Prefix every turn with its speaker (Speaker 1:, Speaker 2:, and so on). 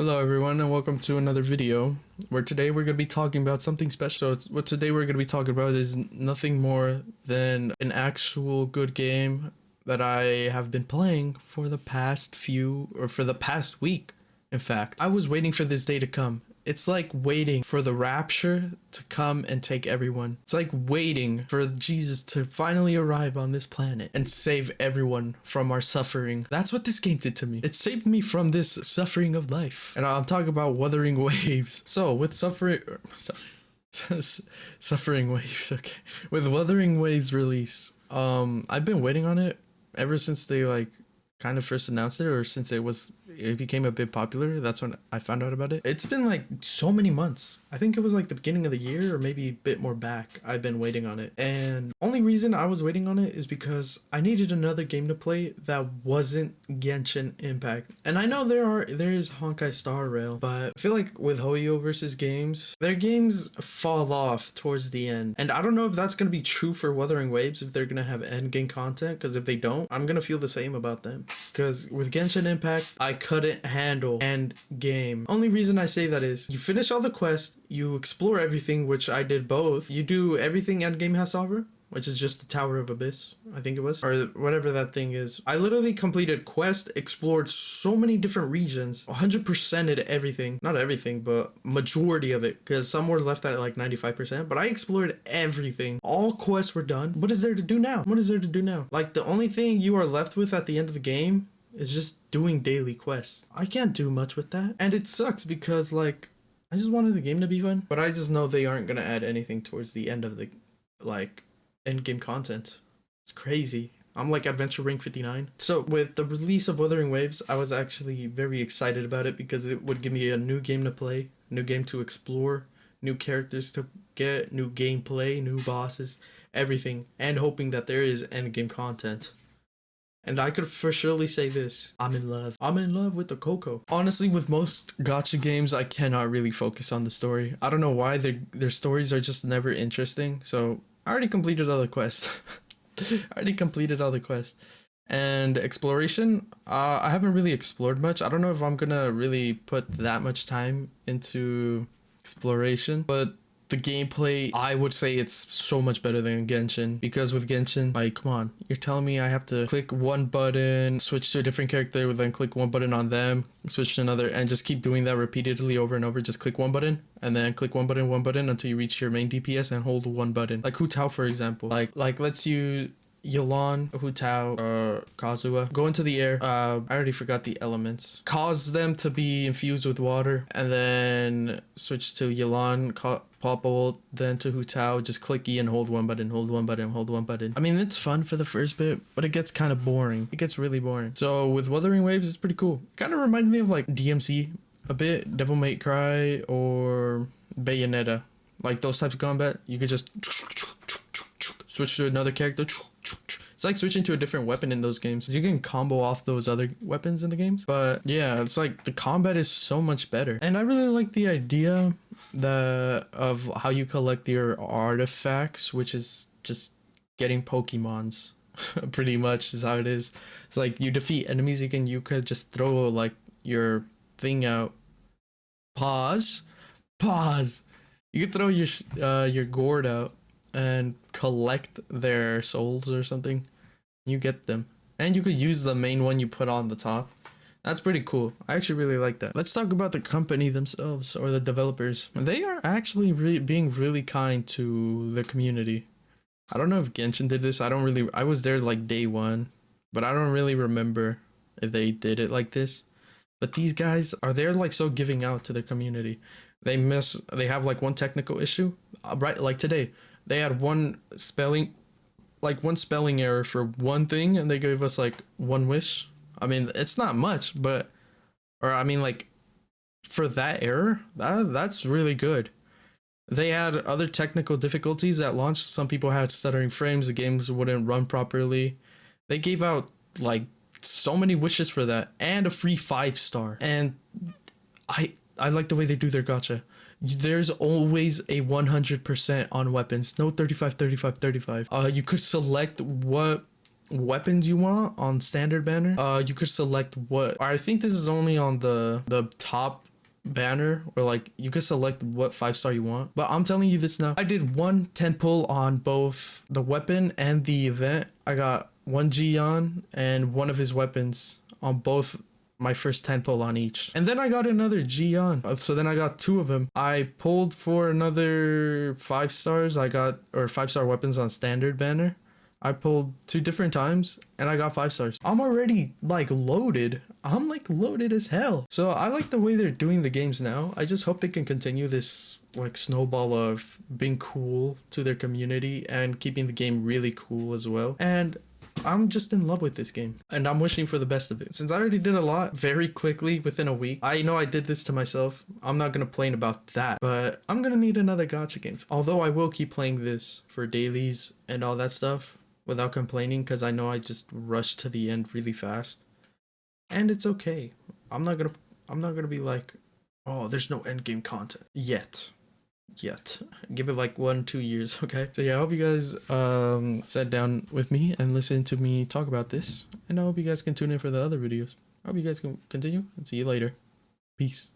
Speaker 1: Hello everyone and welcome to another video where today we're going to be talking about something special. What today we're going to be talking about is nothing more than an actual good game that I have been playing for the past week. In fact, I was waiting for this day to come. It's like waiting for the rapture to come and take everyone. It's like waiting for Jesus to finally arrive on this planet and save everyone from our suffering. That's what this game did to me. It saved me from this suffering of life. And I'm talking about Wuthering Waves. So with suffering Waves, okay. With Wuthering Waves release, I've been waiting on it ever since they kind of first announced it, or since it became a bit popular. That's when I found out about it. It's been like so many months. I think it was like the beginning of the year or maybe a bit more back. I've been waiting on it, and only reason I was waiting on it is because I needed another game to play that wasn't Genshin Impact. And I know there is Honkai Star Rail, but I feel like with Hoyo versus games, their games fall off towards the end. And I don't know if that's gonna be true for Wuthering Waves, if they're gonna have end game content, because if they don't, I'm gonna feel the same about them. Because with Genshin Impact, I couldn't handle end game. Only reason I say that is you finish all the quests, you explore everything, which I did both. You do everything end game has to offer, which is just the Tower of Abyss, I think it was, or whatever that thing is. I literally completed quest, explored so many different regions, 100%ed everything. Not everything, but majority of it, because some were left at like 95%, but I explored everything. All quests were done. What is there to do now? What is there to do now? Like, the only thing you are left with at the end of the game is just doing daily quests. I can't do much with that. And it sucks because, like, I just wanted the game to be fun, but I just know they aren't gonna add anything towards the end of the, like, end game content. It's crazy. I'm like adventure rank 59. So with the release of Wuthering Waves, I was actually very excited about it because it would give me a new game to play, new game to explore, new characters to get, new gameplay, new bosses, everything, and hoping that there is end game content. And I could for surely say this: I'm in love. I'm in love with the Coco. Honestly, with most gacha games, I cannot really focus on the story. I don't know why. Their stories are just never interesting. So I already completed all the quests. And exploration, I haven't really explored much. I don't know if I'm gonna really put that much time into exploration, but the gameplay, I would say it's so much better than Genshin, because with Genshin, like, come on, you're telling me I have to click one button, switch to a different character, then click one button on them, switch to another, and just keep doing that repeatedly over and over. Just click one button and then click one button until you reach your main DPS and hold one button. Like Hu Tao, for example. Like let's use Yelan, Hu Tao, Kazuha. Go into the air. I already forgot the elements. Cause them to be infused with water, and then switch to Yelan, pop ult, then to Hu Tao. Just click E and hold one button, hold one button, hold one button. I mean, it's fun for the first bit, but it gets kind of boring. It gets really boring. So with Wuthering Waves, it's pretty cool. Kind of reminds me of like DMC a bit, Devil May Cry, or Bayonetta. Like those types of combat, you could just switch to another character. It's like switching to a different weapon in those games. You can combo off those other weapons in the games. But yeah, it's like the combat is so much better. And I really like the idea of how you collect your artifacts, which is just getting Pokemons. Pretty much is how it is. It's like you defeat enemies, you could just throw like your thing out. Pause. You could throw your gourd out and collect their souls or something. You get them, and you could use the main one you put on the top. That's pretty cool. I actually really like that. Let's talk about the company themselves, or the developers. They are actually being really kind to the community. I don't know if Genshin did this. I was there like day one, but I don't really remember if they did it like this. But these guys are there like so giving out to their community. They have like one technical issue, right? Like today, they had one spelling error for one thing, and they gave us like one wish. I mean, it's not much, but, or I mean, like, for that error, that's really good. They had other technical difficulties at launch. Some people had stuttering frames, the games wouldn't run properly. They gave out like so many wishes for that, and a free 5-star. And I like the way they do their gacha. There's always a 100% on weapons. No 35. You could select what weapons you want on standard banner. You could select what, I think this is only on the top banner where like you can select what 5-star you want. But I'm telling you this now. I did one 10 pull on both the weapon and the event. I got one Gion and one of his weapons on both my first 10 pull on each. And then I got another Gion. So then I got two of them. I pulled for another 5 stars. I got, or 5-star weapons on standard banner. I pulled 2 different times and I got 5 stars. I'm already like loaded. I'm like loaded as hell. So I like the way they're doing the games now. I just hope they can continue this like snowball of being cool to their community and keeping the game really cool as well. And I'm just in love with this game and I'm wishing for the best of it. Since I already did a lot very quickly within a week, I know I did this to myself. I'm not going to complain about that, but I'm going to need another gacha game. Although I will keep playing this for dailies and all that stuff without complaining because I know I just rushed to the end really fast. And it's okay. I'm not gonna be like, oh, there's no end game content yet. Give it like 1-2 years, okay? So yeah, I hope you guys sat down with me and listened to me talk about this. And I hope you guys can tune in for the other videos. I hope you guys can continue and see you later. Peace.